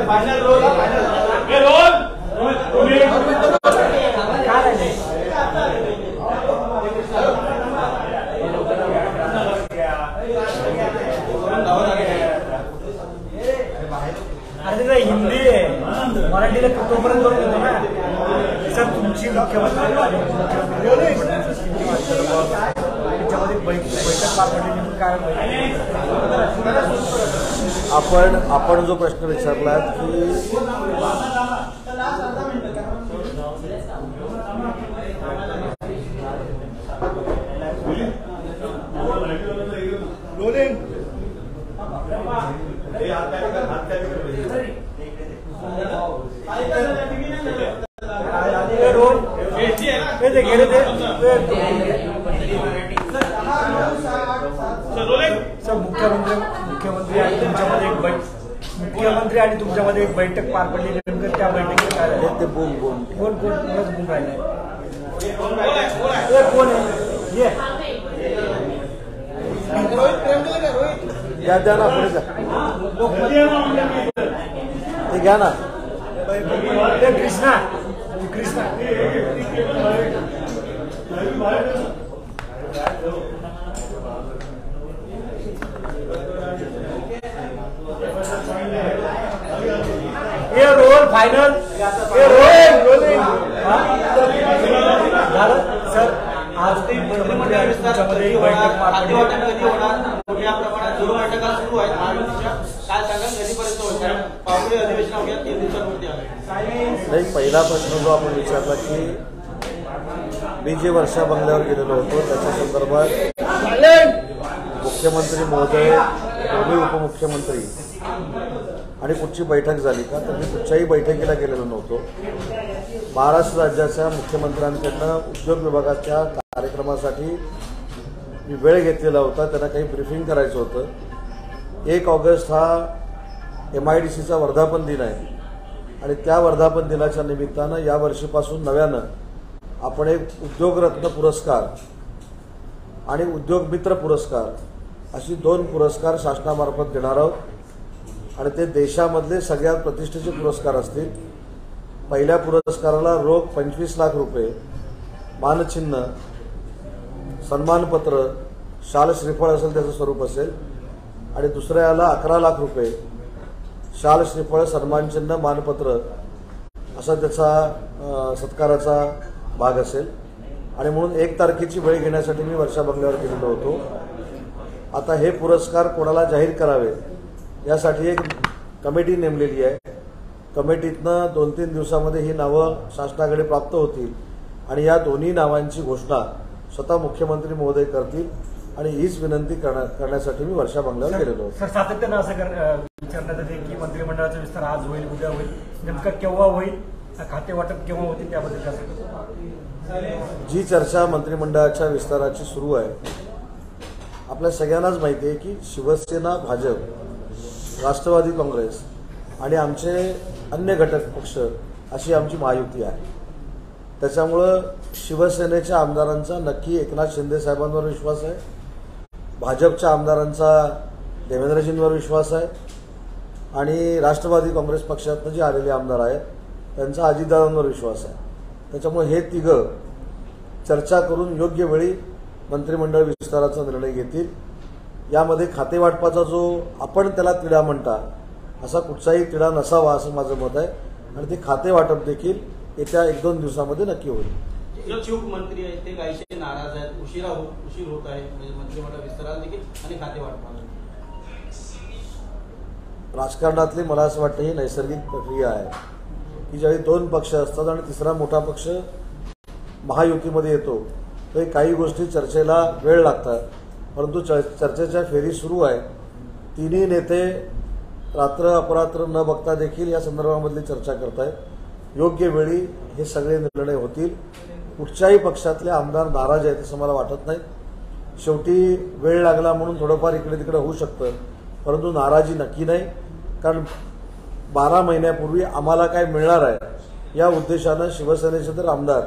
अरे हिंदी आहे मराठीला तोपर्यंत दोन येतो ना सर तुमची मुख्यमंत्री त्याच्यामध्ये बैठक पार पडली काय आपण जो प्रश्न विचारला की मुख्यमंत्री आणि तुमच्यामध्ये एक बैठक पार पडली नेमकं त्या बैठकीत काय झालं ते बोल राहिले कोण आहे द्या ना पुढे ते घ्या ना कृष्णा ये रोल फायनल सर आज मुख्यमंत्र्यांमध्ये बैठक पार पडली मोठ्या प्रमाणात सुरू बैठका सुरू आहेत महायुतीच्या काय सांगाल कधीपर्यंत होत्या पावसाळी अधिवेशन अवघ्या 3 दिवसांवरती आले नाही पहिला प्रश्न जो आपण विचारला की मी जे वर्षा बंगल्यावर गेलेलो होतो त्याच्या संदर्भात मुख्यमंत्री महोदय दोन्ही उपमुख्यमंत्री आणि कुठची बैठक झाली का तर मी कुठच्याही बैठकीला गेलेलो नव्हतो महाराष्ट्र राज्याच्या मुख्यमंत्र्यांकडनं उद्योग विभागाच्या कार्यक्रमासाठी मी वेळ घेतलेला होता त्यांना काही ब्रीफिंग करायचं होतं 1 ऑगस्ट हा MIDCचा वर्धापन दिन आहे आणि त्या वर्धापन दिनाच्या निमित्तानं यावर्षीपासून नव्यानं आपण एक उद्योगरत्न पुरस्कार आणि उद्योग मित्र पुरस्कार अशी 2 पुरस्कार शासनामार्फत देणार आहोत आणि ते देशामधले सगळ्यात प्रतिष्ठेचे पुरस्कार असतील पहिल्या पुरस्काराला रोख 25 लाख रुपये मानचिन्ह सन्मानपत्र शाल श्रीफळ असेल त्याचं स्वरूप असेल आणि दुसऱ्याला 11 लाख रुपये शाल श्रीफळ सन्मानचिन्ह मानपत्र असा त्याचा सत्काराचा भाग असेल आणि म्हणून 1 तारखेची वेळ घेण्यासाठी मी वर्षा बंगल्यावर गेलेलो होतो आता हे पुरस्कार कोणाला जाहीर करावे यासाठी एक कमिटी नेमलेली आहे कमिटीतनं 2-3 दिवसामध्ये ही नावं शासनाकडे प्राप्त होतील आणि या दोन्ही नावांची घोषणा स्वतः मुख्यमंत्री महोदय करतील आणि हीच विनंती करण्यासाठी मी वर्षा बंगल्यावर गेलेलो होतो. सर सातत्यानं असं विचारण्यात येते की मंत्रिमंडळाचा विस्तार आज होईल उद्या होईल नेमका केव्हा होईल खाते वाटप केव्हा होतील त्याबद्दल काय सांगा. जी चर्चा मंत्रिमंडळाच्या विस्ताराची सुरू आहे आपल्या सगळ्यांनाच माहिती आहे की शिवसेना भाजप राष्ट्रवादी काँग्रेस आणि आमचे अन्य घटक पक्ष अशी आमची महायुती आहे त्याच्यामुळं शिवसेनेच्या आमदारांचा नक्की एकनाथ शिंदे साहेबांवर विश्वास आहे भाजपच्या आमदारांचा देवेंद्रजींवर विश्वास आहे आणि राष्ट्रवादी काँग्रेस पक्षातनं जे आलेले आमदार आहेत त्यांचा अजितदादांवर विश्वास आहे त्याच्यामुळे हे तिघं चर्चा करून योग्य वेळी मंत्रिमंडळ विस्ताराचा निर्णय घेतील यामध्ये खातेवाटपाचा जो आपण त्याला तिढा म्हणता असा कुठचाही तिढा नसावा असं माझं मत आहे आणि ते खातेवाटप देखील येत्या 1-2 दिवसामध्ये नक्की होईल. जे चीफ मंत्री आहेत ते काहीसे नाराज आहेत उशीर होत आहे म्हणजे मंत्रिमंडळ विस्ताराला देखील आणि खातेवाटपाला राजकारणातली मला असं वाटतं ही नैसर्गिक प्रक्रिया आहे की ज्यावेळी 2 पक्ष असतात आणि तिसरा मोठा पक्ष महायुतीमध्ये येतो तर काही गोष्टी चर्चेला वेळ लागतात परंतु चर्चेच्या फेरी सुरू आहे तिन्ही नेते रात्र अपरात्र न बघता देखील या संदर्भामधली चर्चा करतायत योग्य वेळी हे सगळे निर्णय होतील कुठच्याही पक्षातले आमदार नाराज आहेत असं मला वाटत नाही शेवटी वेळ लागला म्हणून थोडंफार इकडे तिकडे होऊ शकतं परंतु नाराजी नक्की नाही कारण 12 महिन्यापूर्वी आम्हाला काय मिळणार आहे या उद्देशानं शिवसेनेचे तर आमदार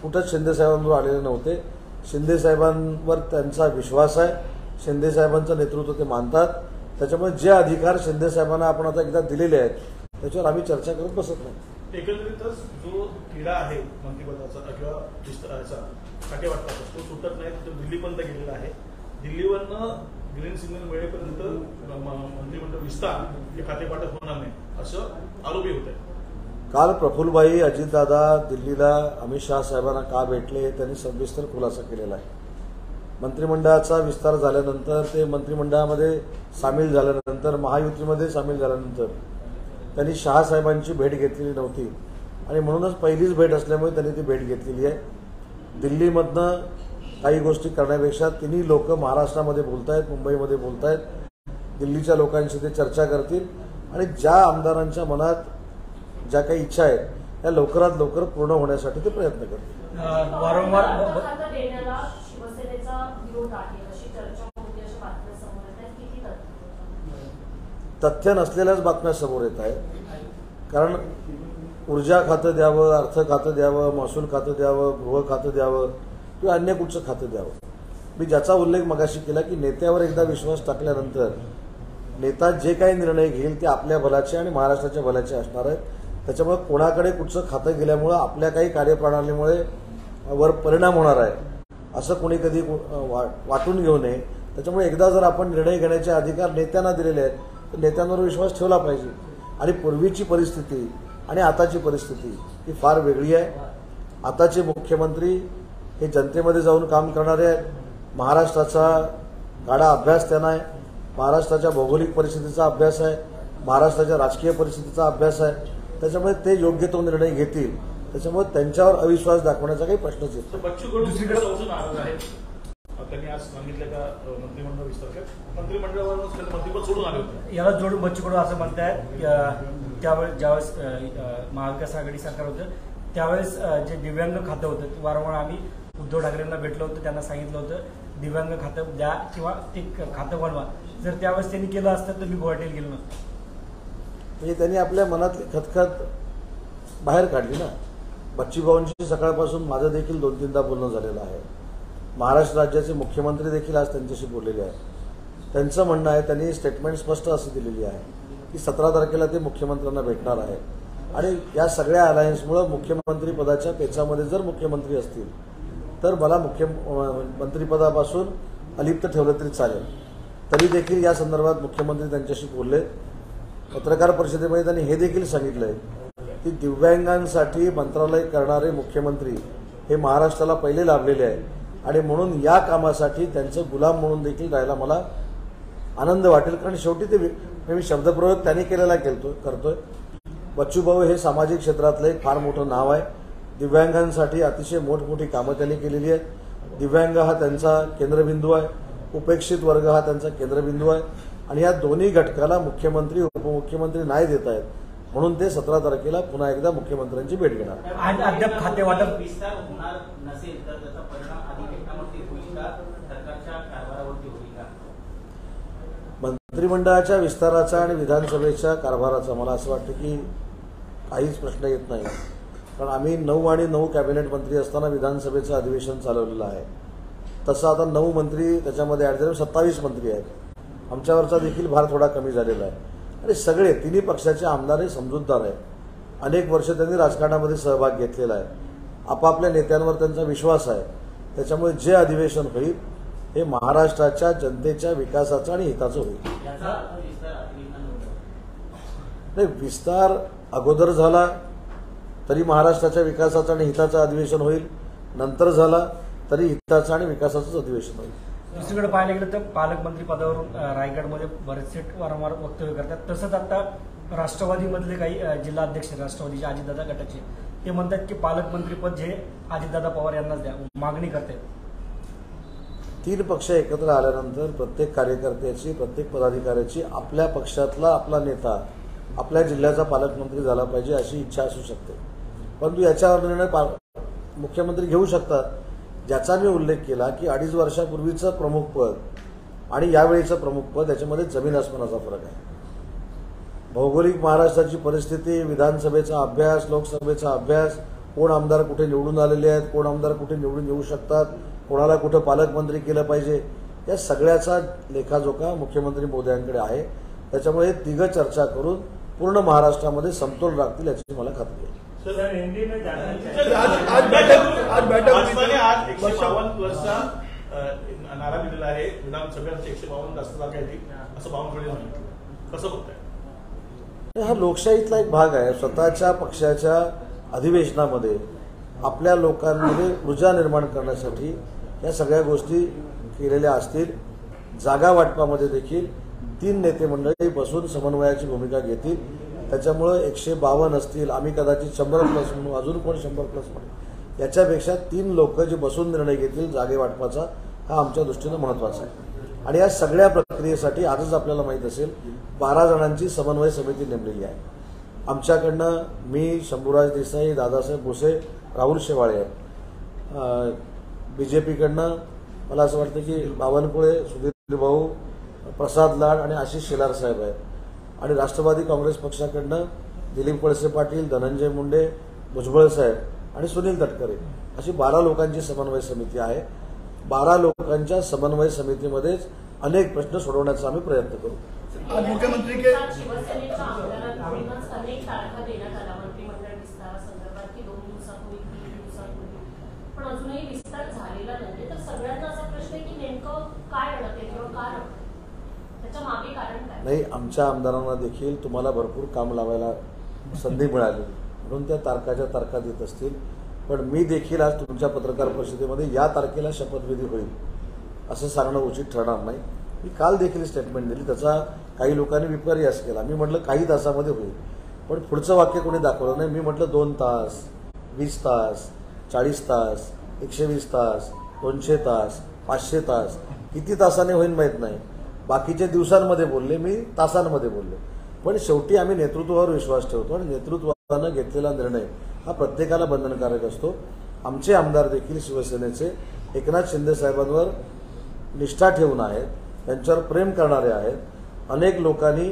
कुठंच शिंदेसाहेबांवर आलेले नव्हते शिंदेसाहेबांवर त्यांचा विश्वास आहे शिंदेसाहेबांचं नेतृत्व ते मानतात त्याच्यामुळे जे अधिकार शिंदेसाहेबांना आपण आता एकदा दिलेले आहेत त्याच्यावर आम्ही चर्चा करत बसत नाही. एकंदरीतच जो तिढा आहे मंत्रिपदाचा किंवा विस्ताराचा खातेवाटपाचा तो सुटत नाही. तो दिल्लीपर्यंत गेलेला आहे. दिल्लीवरनं ग्रीन सिग्नल मिळेपर्यंत मंत्रिमंडळ विस्तार हे खातेवाटप होणार नाही असं आरोपी होत आहे. काल प्रफुल्लभाई अजितदादा दिल्लीला अमित शहा साहेबांना का भेटले त्यांनी सविस्तर खुलासा केलेला आहे. मंत्रिमंडळाचा विस्तार झाल्यानंतर ते मंत्रिमंडळामध्ये सामील झाल्यानंतर महायुतीमध्ये सामील झाल्यानंतर त्यांनी शहा साहेबांची भेट घेतलेली नव्हती आणि म्हणूनच पहिलीच भेट असल्यामुळे त्यांनी ती भेट घेतलेली आहे. दिल्लीमधनं काही गोष्टी करण्यापेक्षा तिन्ही लोक महाराष्ट्रामध्ये बोलतायत, मुंबईमध्ये बोलतायत. दिल्लीच्या लोकांशी ते चर्चा करतील आणि ज्या आमदारांच्या मनात ज्या काही इच्छा आहेत त्या लवकरात लवकर पूर्ण होण्यासाठी ते प्रयत्न करतील. वारंवार तथ्य नसलेल्याच बातम्या समोर येत आहेत. कारण ऊर्जा खातं द्यावं, अर्थ खातं द्यावं, महसूल खातं द्यावं, गृह खातं द्यावं किंवा अन्य कुठचं खातं द्यावं. मी ज्याचा उल्लेख मगाशी केला की नेत्यावर एकदा विश्वास टाकल्यानंतर नेता जे काही निर्णय घेईल ते आपल्या भल्याचे आणि महाराष्ट्राच्या भल्याचे असणार आहेत. त्याच्यामुळे कोणाकडे कुठचं खातं गेल्यामुळं आपल्या काही कार्यप्रणालीमुळे वर परिणाम होणार आहे असं कोणी कधी वाटून घेऊ नये. त्याच्यामुळे एकदा जर आपण निर्णय घेण्याचे अधिकार नेत्यांना दिलेले आहेत तर नेत्यांवर विश्वास ठेवला पाहिजे. आणि पूर्वीची परिस्थिती आणि आताची परिस्थिती ही फार वेगळी आहे. आताचे मुख्यमंत्री हे जनतेमध्ये जाऊन काम करणारे आहेत. महाराष्ट्राचा गाढा अभ्यास त्यांना आहे. महाराष्ट्राच्या भौगोलिक परिस्थितीचा अभ्यास आहे, महाराष्ट्राच्या राजकीय परिस्थितीचा अभ्यास आहे. त्याच्यामुळे ते योग्य तो निर्णय घेतील. त्याच्यामुळे त्यांच्यावर अविश्वास दाखवण्याचा काही प्रश्नच येतो. बच्चू कडू दुसरीकडे नाराज आहेत. त्यांनी आज सांगितलं का मंत्रिमंडळ विस्तार मंत्रिमंडळावर मंत्रिपद सोडून आले होते. याला जोडून बच्चू कडू असं म्हणतायत त्यावेळेस ज्यावेळेस महाविकास आघाडी सरकार होतं त्यावेळेस जे दिव्यांग खातं होतं वारंवार आम्ही उद्धव ठाकरेंना भेटलो होतो. त्यांना सांगितलं होतं दिव्यांग खातं द्या किंवा ते खातं बनवा. जर त्यावेळेस त्यांनी केलं असतं तर मी गुवाहाटीला गेलो नसतो. म्हणजे त्यांनी आपल्या मनातली खतखत बाहेर काढली ना. बच्चूभाऊंशी सकाळपासून माझं देखील 2-3दा बोलणं झालेलं आहे. महाराष्ट्र राज्याचे मुख्यमंत्री देखील आज त्यांच्याशी बोललेले आहेत. त्यांचं म्हणणं आहे, त्यांनी स्टेटमेंट स्पष्ट अशी दिलेली आहे की 17 तारखेला ते मुख्यमंत्र्यांना भेटणार आहेत आणि या सगळ्या अलायन्समुळे मुख्यमंत्री पदाच्या पेचामध्ये जर मुख्यमंत्री असतील तर मला मुख्यमंत्रीपदापासून अलिप्त ठेवलं तरी चालेल. तरी देखील या संदर्भात मुख्यमंत्री त्यांच्याशी बोलले. पत्रकार परिषदेमध्ये त्यांनी हे देखील सांगितलंय की दिव्यांगांसाठी मंत्रालय करणारे मुख्यमंत्री हे महाराष्ट्राला पहिले लाभलेले आहे आणि म्हणून या कामासाठी त्यांचं गुलाम म्हणून देखील राहायला मला आनंद वाटेल. कारण शेवटी ते मी शब्दप्रयोग त्यांनी केलेला करतोय. बच्चूभाऊ हे सामाजिक क्षेत्रातलं एक फार मोठं नाव आहे. दिव्यांगांसाठी अतिशय मोठमोठी कामं त्यांनी केलेली आहेत. दिव्यांग हा त्यांचा केंद्रबिंदू आहे, उपेक्षित वर्ग हा त्यांचा केंद्रबिंदू आहे आणि या दोन्ही घटकाला मुख्यमंत्री उपमुख्यमंत्री नाही देत आहेत. म्हणून ते 17 तारखेला पुन्हा एकदा मुख्यमंत्र्यांची भेट घेणार. आणि अद्याप खाते वाटप विस्तार होणार नसेल तर त्याचा परिणाम अधिवेशनावरती होईल का, सरकारच्या कारभारावरती होईल का? मंत्रिमंडळाच्या विस्ताराचा आणि विधानसभेच्या कारभाराचा मला असं वाटतं की काहीच प्रश्न येत नाही. कारण आम्ही 9 आणि 9 कॅबिनेट मंत्री असताना विधानसभेचं अधिवेशन चालवलेलं आहे. तसं आता 9 मंत्री त्याच्यामध्ये ॲड झाले 27 मंत्री आहेत. आमच्यावरचा देखील भार थोडा कमी झालेला आहे. आणि सगळे तिन्ही पक्षाचे आमदार हे समजूतदार आहेत. अनेक वर्ष त्यांनी राजकारणामध्ये सहभाग घेतलेला आहे. आपापल्या नेत्यांवर त्यांचा विश्वास आहे. त्याच्यामुळे जे अधिवेशन होईल हे महाराष्ट्राच्या जनतेच्या विकासाचं आणि हिताचं होईल. नाही, विस्तार अगोदर झाला तरी महाराष्ट्राच्या विकासाचं आणि हिताचं अधिवेशन होईल, नंतर झाला तरी हिताचं आणि विकासाचंच अधिवेशन होईल. दुसरीकडे पाहायला गेलं तर पालकमंत्री पदावरून रायगडमध्ये बरेचसे वारंवार वक्तव्य करतात. तसंच आता राष्ट्रवादीमधले काही जिल्हाध्यक्ष राष्ट्रवादीचे अजितदादा गटाचे ते म्हणतात की पालकमंत्रीपद जे अजितदादा पवार यांनाच द्या, मागणी करतात. 3 पक्ष एकत्र आल्यानंतर प्रत्येक कार्यकर्त्याची, प्रत्येक पदाधिकाऱ्याची आपल्या पक्षातला आपला नेता आपल्या जिल्ह्याचा पालकमंत्री झाला पाहिजे अशी इच्छा असू शकते. परंतु याच्यावर निर्णय मुख्यमंत्री घेऊ शकतात. ज्याचा मी उल्लेख केला की 2.5 वर्षापूर्वीचं प्रमुख पद आणि यावेळीचं प्रमुख पद याच्यामध्ये जमीन आसमानाचा फरक आहे. भौगोलिक महाराष्ट्राची परिस्थिती, विधानसभेचा अभ्यास, लोकसभेचा अभ्यास, कोण आमदार कुठे निवडून आलेले आहेत, कोण आमदार कुठे निवडून येऊ शकतात, कोणाला कुठं पालकमंत्री केलं पाहिजे, या सगळ्याचा लेखाजोखा मुख्यमंत्री मोदयांकडे आहे. त्याच्यामुळे तिघं चर्चा करून पूर्ण महाराष्ट्रामध्ये समतोल राखतील याची मला खात्री आहे. सर एनडीए में जाना आज भाजपाने आज 152 प्लसचा नारा दिलेला आहे. विधानसभेत 152 जास्त जागा येतील असं बावनकुळे सांगितलं. कसं बघताय? हा लोकशाहीतला एक भाग आहे. स्वतःच्या पक्षाच्या अधिवेशनामध्ये आपल्या लोकांमध्ये ऊर्जा निर्माण करण्यासाठी या सगळ्या गोष्टी केलेल्या असतील. जागा वाटपामध्ये देखील 3 नेते मंडळी बसून समन्वयाची भूमिका घेतील. त्याच्यामुळे 152 असतील, आम्ही कदाचित 100 प्लस म्हणू, अजून कोण 100 प्लस म्हणू, याच्यापेक्षा 3 लोक जे बसून निर्णय घेतील जागे वाटपाचा, हा आमच्या दृष्टीनं महत्त्वाचा आहे. आणि या सगळ्या प्रक्रियेसाठी आजच आपल्याला माहीत असेल 12 जणांची समन्वय समिती नेमलेली आहे. आमच्याकडनं मी, शंभूराज देसाई, दादासाहेब भुसे, राहुल शेवाळे आहेत. बीजेपीकडनं मला असं वाटतं की बावनकुळे, सुधीर भाऊ, प्रसाद लाड आणि आशिष शेलार साहेब आहेत. आणि राष्ट्रवादी काँग्रेस पक्षाकडनं दिलीप वळसे पाटील, धनंजय मुंडे, भुजबळ साहेब आणि सुनील तटकरे अशी 12 लोकांची समन्वय समिती आहे. 12 लोकांच्या समन्वय समितीमध्येच अनेक प्रश्न सोडवण्याचा आम्ही प्रयत्न करू. मुख्यमंत्री के शिवसेनेच्या आमदारांकडूनच अनेक तारखा देण्यात आला मंत्रिमंडळ विस्तारासंदर्भात की 2 दिवसापूर्वी 3 दिवसापूर्वी, पण अजूनही विस्तार झालेला नाही. तर सगळ्यांना असा प्रश्न आहे की नेमकं काय अडकते किंवा का अडकते, त्याच्या मागे कारण काय? नाही, आमच्या आमदारांना देखील तुम्हाला भरपूर काम लावायला संधी मिळाली म्हणून त्या तारखाच्या तारखा देत असतील. पण मी देखील आज तुमच्या पत्रकार परिषदेमध्ये या तारखेला शपथविधी होईल असं सांगणं उचित ठरणार नाही. मी काल देखील स्टेटमेंट दिली, त्याचा काही लोकांनी विपर्यास केला. मी म्हटलं काही तासामध्ये होईल, पण पुढचं वाक्य कोणी दाखवलं नाही. मी म्हटलं 2 तास, 20 तास, 40 तास, 120 तास, 200 तास, 500 तास, किती तासाने होईल माहीत नाही. बाकीच्या दिवसांमध्ये बोलले, मी तासांमध्ये बोलले. पण शेवटी आम्ही नेतृत्वावर विश्वास ठेवतो आणि नेतृत्वानं घेतलेला निर्णय हा प्रत्येकाला बंधनकारक असतो. आमचे आमदार देखील शिवसेनेचे एकनाथ शिंदे साहेबांवर निष्ठा ठेवून आहेत, त्यांच्यावर प्रेम करणारे आहेत. अनेक लोकांनी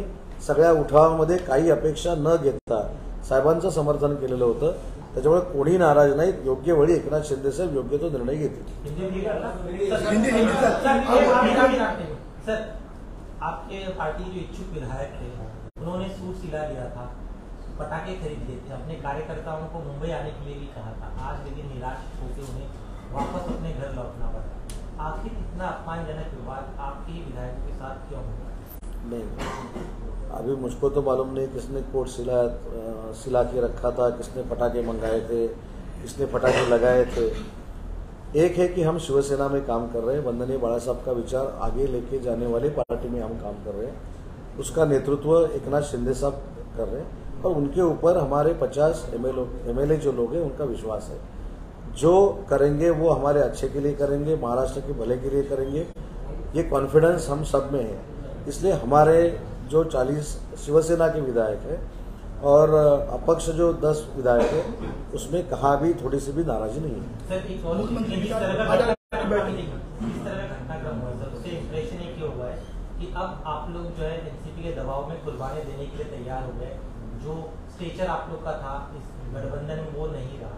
सगळ्या उठावामध्ये काही अपेक्षा न घेता साहेबांचं समर्थन केलेलं होतं. त्याच्यामुळे कोणी नाराज नाहीत. योग्य वेळी एकनाथ शिंदे साहेब योग्य तो निर्णय घेतील. सर, आपके पार्टी जो इच्छुक विधायक थे उन्होंने सूट सिला लिया था, पटाखे खरीद लिए थे, अपने कार्यकर्ताओं को मुंबई आने के लिए भी कहा था. आज लेकिन निराश होकर उन्हें वापस अपने घर लौटना पड़ा. आखिर इतना अपमानजनक विवाद आपके विधायकों के साथ क्यों हुआ? नहीं, अभी मुझको तो मालूम नहीं किसने कोट सिला के रखा था, किसने पटाखे मंगाए थे, किसने पटाखे लगाए थे. एक है कि हम शिवसेना में काम कर रहे हैं, वंदनीय बाला साहब का विचार आगे लेके जाने वाले पार्टी में हम काम कर रहे हैं. उसका नेतृत्व एकनाथ शिंदे साहब कर रहे हैं और उनके ऊपर हमारे 50 एमएलए जो लोग हैं उनका विश्वास है. जो करेंगे वो हमारे अच्छे के लिए करेंगे, महाराष्ट्र के भले के लिए करेंगे. ये कॉन्फिडेंस हम सब में है. इसलिए हमारे जो 40 शिवसेना के विधायक हैं और अपक्ष जो 10 विधायक हैं उसमें कहाँ भी थोड़ी सी भी नाराजी नहीं है. सर, एक और जिस तरह का घटनाक्रम हुआ सर, उससे इंप्रेशन ये क्यों हुआ है कि अब आप लोग जो है एनसीपी के दबाव में कुर्बानी देने के लिए तैयार हो गए. जो स्टेचर आप लोग का था इस गठबंधन में वो नहीं रहा,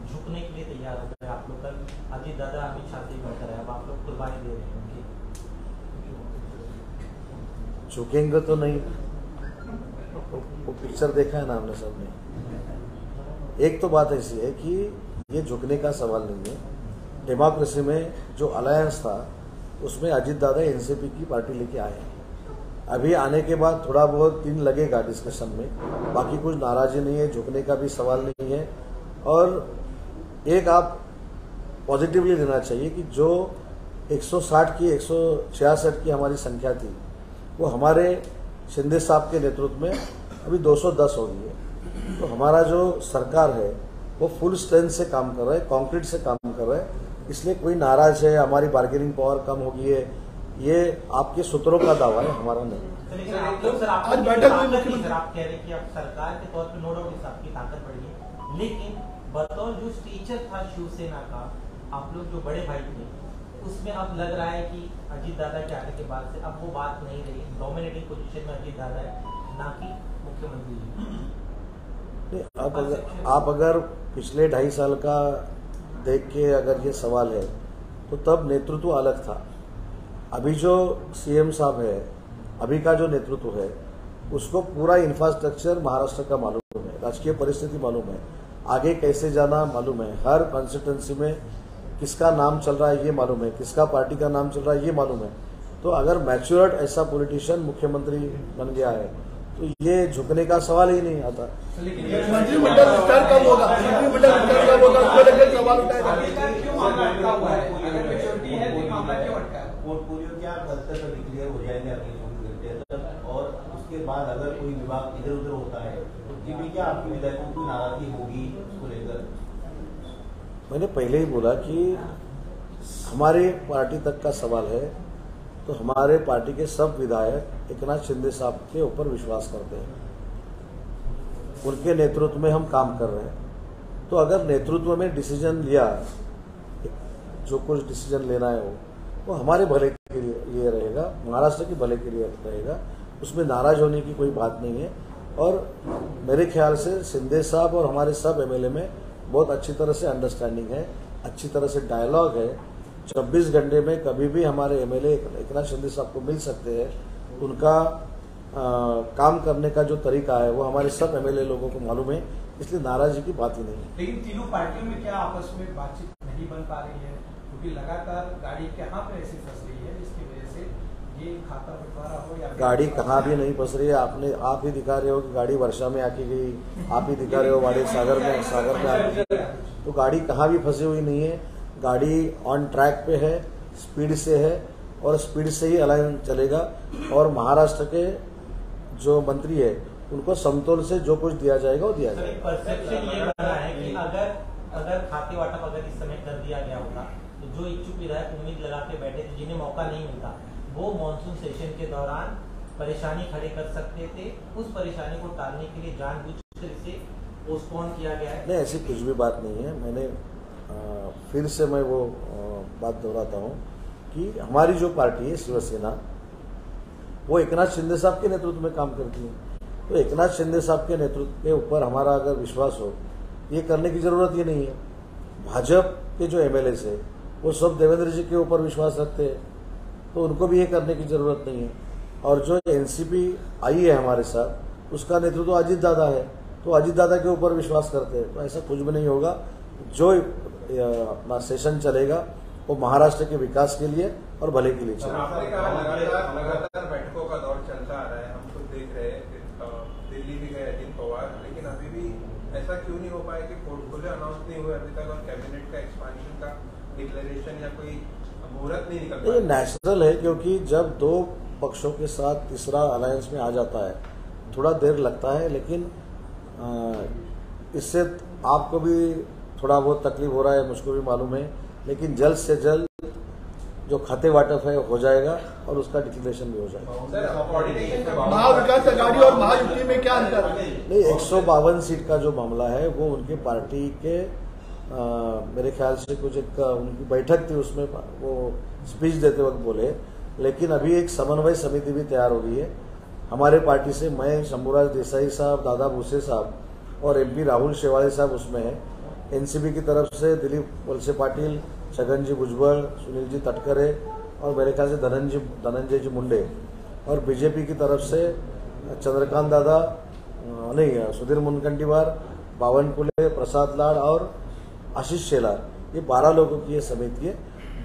झुकने के लिए तैयार हो गए आप लोग. कल अजीत दादा अमित शाह से मिलकर है, अब आप लोग कुर्बानी दे रहे हैं उनकी. झुकेंगे तो नहीं, वो पिक्चर देखा है ना हमने सबने. एक तो बात ऐसी है कि ये झुकने का सवाल नहीं है. डेमोक्रेसी में जो अलायंस था उसमें अजीत दादा एनसीपी की पार्टी लेके आए हैं. अभी आने के बाद थोड़ा बहुत दिन लगेगा डिस्कशन में, बाकी कुछ नाराजी नहीं है, झुकने का भी सवाल नहीं है. और एक आप पॉजिटिवली लेना चाहिए कि जो 160 की 166 की हमारी संख्या थी वो हमारे शिंदे साहब के नेतृत्व में अभी 210 हो गई है. तो हमारा जो सरकार है वो फुल स्ट्रेंथ से काम कर रहा है, कॉन्क्रीट से काम कर रहा है. इसलिए कोई नाराज है, हमारी बार्गेनिंग पावर कम हो गई है, ये आपके सूत्रों का दावा है, हमारा नहीं. लेकिन आप लोग सर, आप कह रहे कि अब सरकार के तौर पर नो डाउट आपकी ताकत बढ़ी है, लेकिन बतौर जो टीचर था शिवसेना का, आप लोग जो बड़े भाई थे, उसमें अब लग रहा है कि अजीत दादा के आने के बाद से अब वो बात नहीं रही. डोमिनेटिंग पोजीशन में अजीत दादा है, ना कि मुख्यमंत्री जी. आप अगर पिछले 2.5 साल का देख के अगर ये सवाल है तो तब नेतृत्व अलग था. अभी जो सीएम साहब है, अभी का जो नेतृत्व है उसको पूरा इंफ्रास्ट्रक्चर महाराष्ट्र का मालूम है, राजकीय परिस्थिति मालूम है, आगे कैसे जाना मालूम है, हर कॉन्स्टिट्यूंसी में किसका नाम चल रहा है ये मालूम है, किसका पार्टी का नाम चल रहा है ये मालूम है। तो अगर मैच्योर्ड ऐसा पॉलिटिशियन मुख्यमंत्री बन गया है तो ये झुकने का सवाल ही नहीं आता। मंत्रिमंडल विस्तार कब होगा? मंत्रिमंडल विस्तार कब होगा? उसको लेकर सवाल उठाएगा। पोर्टफोलियो क्या कल तक डिक्लेयर हो जाएंगे अगले 24 घंटे तक, और उसके बाद अगर कोई विभाग इधर उधर होता है तो भी क्या आपकी विधायकों की नाराजगी होगी उसको लेकर? मैंने पहले ही बोला कि हमारे पार्टी तक का सवाल है तो हमारे पार्टी के सब विधायक एकनाथ शिंदे साहब के ऊपर विश्वास करते हैं, उनके नेतृत्व में हम काम कर रहे हैं। तो अगर नेतृत्व में डिसीजन लिया, जो कुछ डिसीजन लेना है वो हमारे भले के लिए रहेगा, महाराष्ट्र के भले के लिए रहेगा, उसमें नाराज होने की कोई बात नहीं है। और मेरे ख्याल से शिंदे साहब और हमारे सब एमएलए में बहुत अच्छी तरह से अंडरस्टैंडिंग है, अच्छी तरह से डायलॉग है। 24 घंटे में कभी भी हमारे एमएलए एकनाथ शिंदे साहब को मिल सकते हैं। उनका काम करने का जो तरीका है वो हमारे सब एमएलए लोगों को मालूम है, इसलिए नाराजगी की बात ही नहीं है। लेकिन तीनों पार्टियों में क्या आपस में बातचीत नहीं बन पा रही है? क्योंकि लगातार गाड़ी कहाँ पे ऐसी फंस रही है जिसकी वजह से ये खाता बंटवारा हो या गाड़ी कहाँ भी नहीं फंस रही है। आप ही दिखा रहे हो कि गाड़ी वर्षा में आके गई, आप ही दिखा रहे हो वाड़े सागर में आके गई, तो गाड़ी कहाँ भी फंसी हुई नहीं है। गाड़ी ऑन ट्रैक पे है, स्पीड से है और स्पीड से ही अलाइन चलेगा। और महाराष्ट्र के जो मंत्री है उनको समतोल से जो कुछ दिया जाएगा वो दिया जाएगा। परसेप्शन ये बना है कि अगर खाते वाटप अगर इस समय कर दिया गया होता तो जो इच्छुक विधायक उम्मीद लगा के बैठे थे जिन्हें मौका नहीं मिलता वो मॉनसून सेशन के दौरान परेशानी खड़े कर सकते थे। उस परेशानी को टालने के लिए जानबूझकर इसे पोस्टपोन किया गया है। नहीं, ऐसी कुछ भी बात नहीं है। मैंने फिर से मैं वो बात दोहराता हूँ कि हमारी जो पार्टी है शिवसेना, वो एकनाथ शिंदे साहब के नेतृत्व में काम करती है। तो एकनाथ शिंदे साहब के नेतृत्व के ऊपर हमारा अगर विश्वास हो, ये करने की जरूरत ही नहीं है। भाजपा के जो एमएलए है वो सब देवेंद्र जी के ऊपर विश्वास रखते हैं, तो उनको भी ये करने की जरूरत नहीं है। और जो एनसीपी आई है हमारे साथ, उसका नेतृत्व अजीत दादा है, तो अजीत दादा के ऊपर विश्वास करते हैं। तो ऐसा कुछ भी नहीं होगा। जो अपना सेशन चलेगा वो महाराष्ट्र के विकास के लिए और भले के लिए चलेगा। लगातार बैठकों का दौर चलता आ रहा है, हम खुद देख रहे हैं। दिल्ली भी गए अजित पवार, लेकिन अभी भी ऐसा क्यों नहीं हो पाया कि पोर्टफोलियो अनाउंस नहीं हुए अभी तक और कैबिनेट का एक्सपांशन का डिक्लेरेशन या कोई मुहूर्त नहीं निकल पाया? ये नेचुरल है, क्योंकि जब दो पक्षों के साथ तीसरा अलायंस में आ जाता है थोड़ा देर लगता है, लेकिन इससे आपको भी थोड़ा बहुत तकलीफ हो रहा है, मुझको भी मालूम है, लेकिन जल्द से जल्द जो खाते वाटप है हो जाएगा और उसका डिक्लेरेशन भी हो जाएगा। महाविकास अघाड़ी और महायुति में क्या अंतर है? नहीं, 152 सीट का जो मामला है वो उनके पार्टी के मेरे ख्याल से कुछ एक उनकी बैठक थी, उसमें वो स्पीच देते वक्त बोले। लेकिन अभी एक समन्वय समिति भी तैयार हो गई है हमारे पार्टी से। मैं शंभूराज देसाई साहब, दादा भूसे साहब और एमपी राहुल शेवाड़े साहब उसमें है। एनसीपी की तरफ से दिलीप वलसे पाटिल, छगन जी भुजबल, सुनील जी तटकरे और मेरे ख्याल से धनंजय जी मुंडे, और बीजेपी की तरफ से चंद्रकांत दादा, नहीं सुधीर मुनगंटीवार, बावन पुले, प्रसाद लाड और आशीष शेलार, ये 12 लोगों की ये समिति है।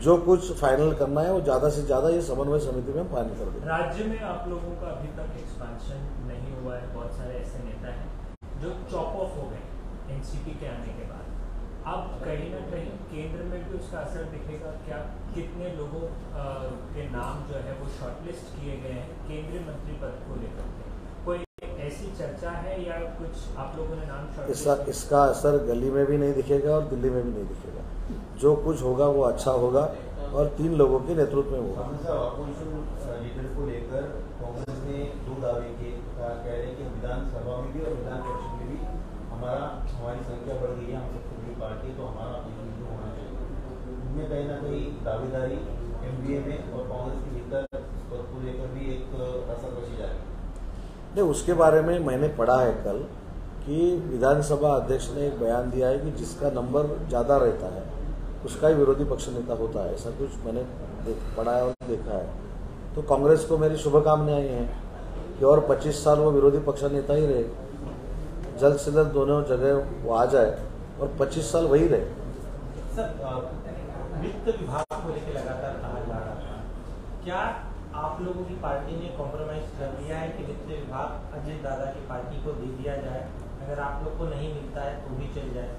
जो कुछ फाइनल करना है वो ज्यादा से ज्यादा ये समन्वय समिति में फाइनल कर देंगे। राज्य में आप लोगों का अभी तक एक्सपेंशन नहीं हुआ है। बहुत सारे ऐसे नेता हैं जो चॉप ऑफ हो गए एनसीपी के आने के बाद। अब कहीं ना कहीं केंद्र में भी उसका असर दिखेगा क्या? कितने लोगों के नाम जो है वो शॉर्टलिस्ट किए गए हैं केंद्रीय मंत्री पद को लेकर के? कोई ऐसी चर्चा है या कुछ आप लोगों ने नाम इसका असर गली में भी नहीं दिखेगा और दिल्ली में भी नहीं दिखेगा। जो कुछ होगा वो अच्छा होगा और 3 लोगों के नेतृत्व में होगा। लीडर को लेकर कांग्रेस ने 2 दावे किए, कह रहे कि विधानसभा में भी और विधान परिषद में भी हमारी संख्या बढ़ गई है, हम सबसे बड़ी पार्टी, तो हमारा प्रतिनिधित्व होना चाहिए। उनमें कहीं ना कहीं दावेदारी एमबीए में और कांग्रेस के भीतर पद को लेकर भी एक असर बची जा रही है। नहीं, उसके बारे में मैंने पढ़ा है कल कि विधानसभा अध्यक्ष ने एक बयान दिया है कि जिसका नंबर ज़्यादा रहता है उसका ही विरोधी पक्ष नेता होता है। ऐसा कुछ मैंने पढ़ा है और देखा है। तो कांग्रेस को मेरी शुभकामनाएं हैं कि और 25 साल वो विरोधी पक्ष नेता ही रहे, जल्द से जल्द दोनों जगह वो आ जाए और 25 साल वही रहे। सर, वित्त विभाग को लेकर लगातार कहा जा रहा था, क्या आप लोगों की पार्टी ने कॉम्प्रोमाइज कर दिया है कि वित्त विभाग अजय दादा की पार्टी को दे दिया जाए, अगर आप लोग को नहीं मिलता है तो भी चल जाए?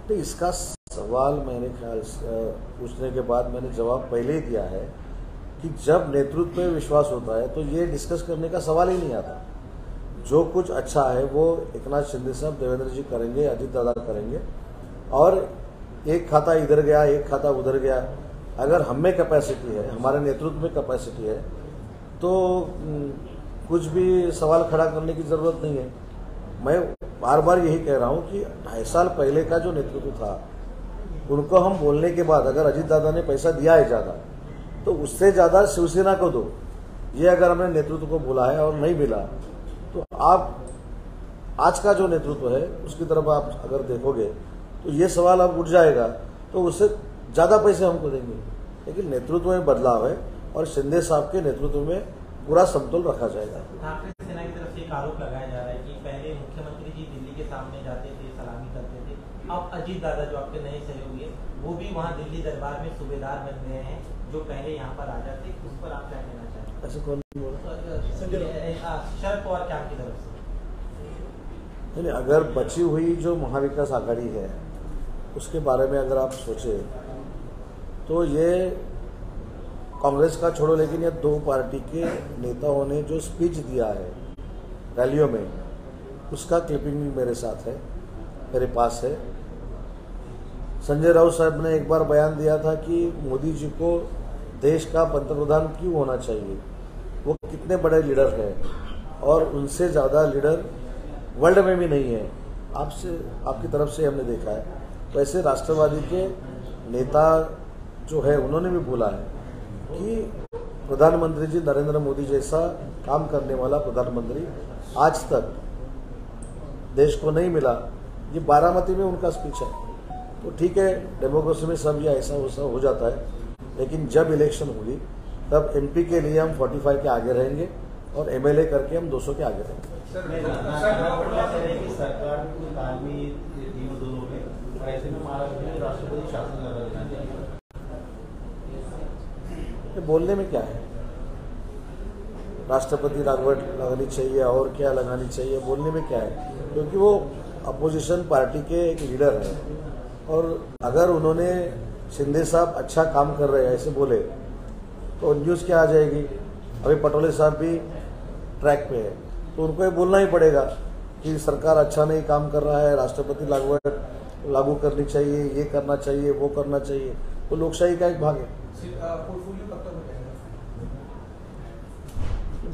तो इसका सवाल मेरे ख्याल से पूछने के बाद मैंने जवाब पहले ही दिया है कि जब नेतृत्व में विश्वास होता है तो ये डिस्कस करने का सवाल ही नहीं आता। जो कुछ अच्छा है वो एकनाथ शिंदे साहब, देवेंद्र जी करेंगे, अजित दादा करेंगे, और एक खाता इधर गया एक खाता उधर गया, अगर हम में कैपेसिटी है, हमारे नेतृत्व में कैपेसिटी है, तो कुछ भी सवाल खड़ा करने की जरूरत नहीं है। मैं बार बार यही कह रहा हूं कि 2.5 साल पहले का जो नेतृत्व था उनको हम बोलने के बाद अगर अजित दादा ने पैसा दिया है ज्यादा तो उससे ज्यादा शिवसेना को दो, ये अगर हमने नेतृत्व को बोला है और नहीं मिला तो आप आज का जो नेतृत्व है उसकी तरफ आप अगर देखोगे तो ये सवाल अब उठ जाएगा, तो उससे ज्यादा पैसे हमको देंगे। लेकिन नेतृत्व में बदलाव है और शिंदे साहब के नेतृत्व में पूरा समतोल रखा जाएगा। ठाकरे सेना की तरफ से एक आरोप लगाया जा रहा है कि पहले मुख्यमंत्री जी दिल्ली के सामने जाते थे, सलामी करते थे, अब अजीत दादा जो आपके नए सहयोगी है वो भी वहाँ दिल्ली दरबार में सूबेदार बन गए हैं, जो पहले यहाँ पर आ जाते, उस पर आप क्या कहना चाहते हैं? ऐसे कौन बोला? शरद पवार कैंप की तरफ से। नहीं, अगर बची हुई जो महाविकास आघाड़ी है उसके बारे में अगर आप सोचे तो ये कांग्रेस का छोड़ो, लेकिन ये दो पार्टी के नेताओं ने जो स्पीच दिया है रैलियों में उसका क्लिपिंग भी मेरे साथ है, मेरे पास है। संजय राउत साहब ने एक बार बयान दिया था कि मोदी जी को देश का पंतप्रधान क्यों होना चाहिए, वो कितने बड़े लीडर हैं और उनसे ज़्यादा लीडर वर्ल्ड में भी नहीं है। आपकी तरफ से हमने देखा है। वैसे राष्ट्रवादी के नेता जो है उन्होंने भी बोला है कि प्रधानमंत्री जी नरेंद्र मोदी जैसा काम करने वाला प्रधानमंत्री आज तक देश को नहीं मिला। ये बारामती में उनका स्पीच है। तो ठीक है, डेमोक्रेसी में सब ये ऐसा हो जाता है, लेकिन जब इलेक्शन होगी तब एमपी के लिए हम 45 के आगे रहेंगे और एमएलए करके हम 200 के आगे रहेंगे। सरकार को तालमेल दोनों में, ऐसे में राष्ट्रपति शासन लगाना चाहिए। बोलने में क्या है, राष्ट्रपति राजवट लगानी चाहिए और क्या लगानी चाहिए, बोलने में क्या है, क्योंकि वो अपोजिशन पार्टी के एक लीडर हैं और अगर उन्होंने शिंदे साहब अच्छा काम कर रहे हैं ऐसे बोले तो न्यूज़ क्या आ जाएगी। अभी पटोले साहब भी ट्रैक पे है तो उनको ये बोलना ही पड़ेगा कि सरकार अच्छा नहीं काम कर रहा है, राष्ट्रपति लागू करनी चाहिए, ये करना चाहिए, वो करना चाहिए। तो लोकशाही का एक भाग है। पोर्टफोलियो कब तक हो जाएगा?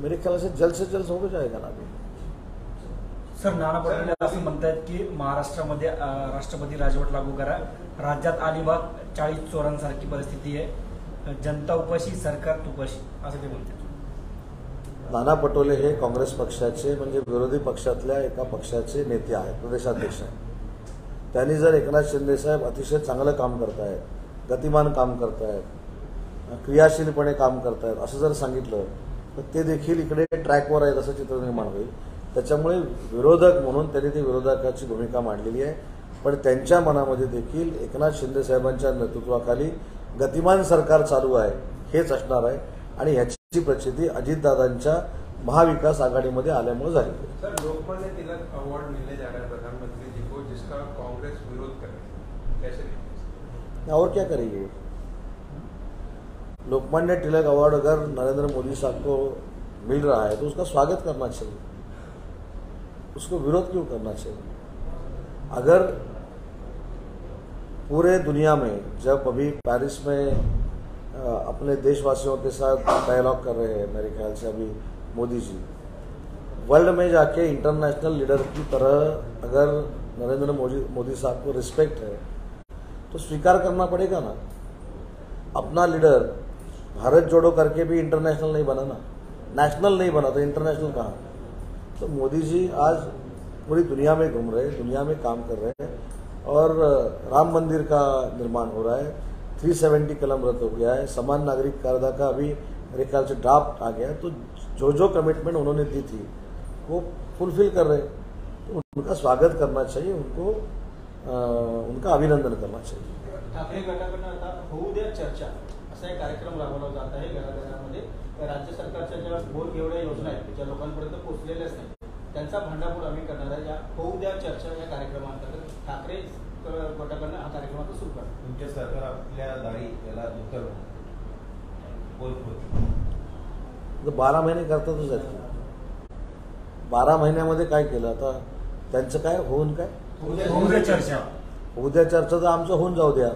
मेरे ख्याल से जल्द हो जाएगा ना। सर, नाना पटोले असं म्हणतायत की महाराष्ट्रामध्ये राष्ट्रपती राजवट लागू करा, राज्यात अलिबाग 40 चोरांसारखी परिस्थिती आहे, जनता उपाशी सरकार तुपाशी, असं ते बोलतात। नाना पटोले हे काँग्रेस पक्षाचे म्हणजे विरोधी पक्षातल्या एका पक्षाचे नेते आहेत, प्रदेशाध्यक्ष आहेत। त्यांनी जर एकनाथ शिंदे साहेब अतिशय चांगलं काम करतायत, गतिमान काम करतायत, क्रियाशीलपणे काम करतायत असं जर सांगितलं तर ते देखील इकडे ट्रॅकवर आहेत असं चित्र निर्माण होईल। त्याच्यामुळे विरोधक म्हणून त्यांनी ती विरोधकाची भूमिका मांडलेली आहे, पण त्यांच्या मनामध्ये देखील एकनाथ शिंदे साहेबांच्या नेतृत्वाखाली गतिमान सरकार चालू आहे हेच असणार आहे आणि ह्याची प्रचिती अजितदादांच्या महाविकास आघाडीमध्ये आल्यामुळे झाली। सर, लोकमान्य तिलक अवार्ड मिलने जा रहा है प्रधानमंत्री जी को, जिसका कांग्रेस विरोध कर रही है, कैसे? और क्या करेगी? लोकमान्य तिलक अवार्ड अगर नरेंद्र मोदी साहब को मिल रहा है तो उसका स्वागत करना चाहिए, उसको विरोध क्यों करना चाहिए? अगर पूरे दुनिया में जब अभी पेरिस में अपने देशवासियों के साथ डायलॉग कर रहे हैं, मेरे ख्याल से अभी मोदी जी वर्ल्ड में जाके इंटरनेशनल लीडर की तरह अगर नरेंद्र मोदी साहब को रिस्पेक्ट है तो स्वीकार करना पड़ेगा ना। अपना लीडर भारत जोड़ो करके भी इंटरनेशनल नहीं बना ना, नेशनल नहीं बना तो इंटरनेशनल कहाँ? तो मोदी जी आज पूरी दुनिया में घूम रहे हैं, दुनिया में काम कर रहे हैं और राम मंदिर का निर्माण हो रहा है, 370 कलम रद्द हो गया है, समान नागरिक कायदा का अभी मेरे ख्याल से ड्राफ्ट आ गया है। तो जो जो कमिटमेंट उन्होंने दी थी वो फुलफिल कर रहे, तो उनका स्वागत करना चाहिए, उनका अभिनंदन करना चाहिए। ठाकरे गटाकडनं आता होऊ द्या चर्चा असा एक कार्यक्रम राबवला जात आहे घराघरामध्ये। राज्य सरकारच्या ज्या बोल एवढ्या योजना आहेत ज्या लोकांपर्यंत पोहोचलेल्याच नाही त्यांचा भांडाफोड आम्ही करणार आहे। या होऊ द्या चर्चा या कार्यक्रमांतर्गत ठाकरे गटाकडनं हा कार्यक्रम आता सुरू करणार। तुमचे सरकार आपल्या दारी याला उत्तर बोल 12 महिने करतातच आहेत। 12 महिन्यामध्ये काय केलं आता त्यांचं काय होऊन काय उद्या चर्चा उद्या चर्चा तर आमचं होऊन जाऊ द्या।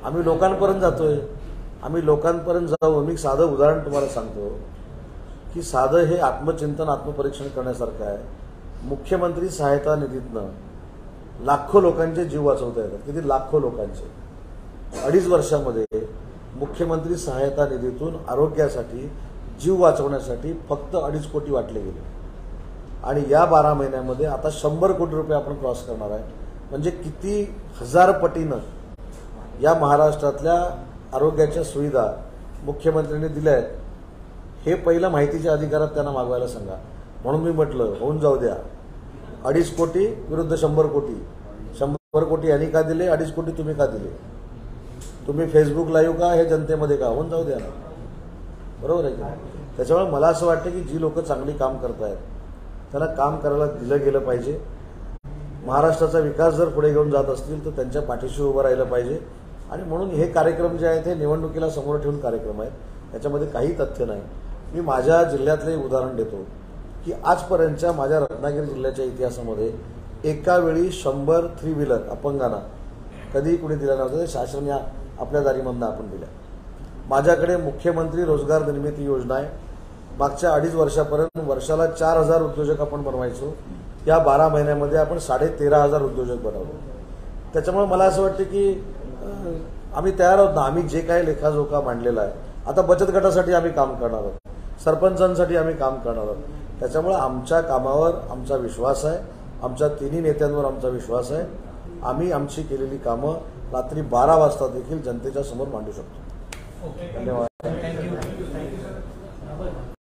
आम्ही लोकांपर्यंत जातोय, आम्ही लोकांपर्यंत जाऊ। मी साधं उदाहरण तुम्हाला सांगतो की साधं हे आत्मचिंतन आत्मपरीक्षण करण्यासारखं आहे। मुख्यमंत्री सहायता निधीतनं लाखो लोकांचे जीव वाचवता येतात। किती लाखो लोकांचे 2.5 वर्षामध्ये मुख्यमंत्री सहायता निधीतून आरोग्यासाठी जीव वाचवण्यासाठी फक्त 2.5 कोटी वाटले गेले आणि या 12 महिन्यामध्ये आता 100 कोटी रुपये आपण क्रॉस करणार आहे। म्हणजे किती हजार पटीनं या महाराष्ट्रातल्या आरोग्याच्या सुविधा मुख्यमंत्र्यांनी दिल्या आहेत हे पहिलं माहितीच्या अधिकारात त्यांना मागवायला सांगा। म्हणून मी म्हटलं होऊन जाऊ द्या। 2.5 कोटी विरुद्ध 100 कोटी। 100 कोटी यांनी का दिले, 2.5 कोटी तुम्ही का दिले? तुम्ही फेसबुक लाईव्ह का, हे जनतेमध्ये का, होऊन जाऊ द्या ना, बरोबर आहे का? त्याच्यामुळे मला असं वाटतं की जी लोक चांगली काम करतायत त्यांना काम करायला दिलं गेलं पाहिजे। महाराष्ट्राचा विकास जर पुढे घेऊन जात असतील तर त्यांच्या पाठीशी उभं राहिलं पाहिजे आणि म्हणून हे कार्यक्रम जे आहेत हे निवडणुकीला समोर ठेवून कार्यक्रम आहेत, त्याच्यामध्ये काही तथ्य नाही। मी माझ्या जिल्ह्यातले उदाहरण देतो की आजपर्यंतच्या माझ्या रत्नागिरी जिल्ह्याच्या इतिहासामध्ये एका वेळी 100 3 व्हीलर अपंगांना कधी कुणी दिलं नव्हतं। शासन या आपल्या दारीमधनं आपण दिल्या। माझ्याकडे मुख्यमंत्री रोजगार निर्मिती योजना आहे। मागच्या 2.5 वर्षापर्यंत वर्षाला 4,000 उद्योजक आपण बनवायचो। या 12 महिन्यामध्ये आपण 13,500 उद्योजक बनवले। त्याच्यामुळे मला असं वाटतं की आम्ही तयार आहोत ना। आम्ही जे काही लेखाजोखा मांडलेला आहे, आता बचत गटासाठी आम्ही काम करणार आहोत, सरपंचांसाठी आम्ही काम करणार आहोत। त्याच्यामुळे आमच्या कामावर आमचा विश्वास आहे, आमच्या तिन्ही नेत्यांवर आमचा विश्वास आहे। आम्ही आमची केलेली कामं रात्री 12 वाजता देखील जनतेच्या समोर मांडू शकतो। धन्यवाद। थँक्यू।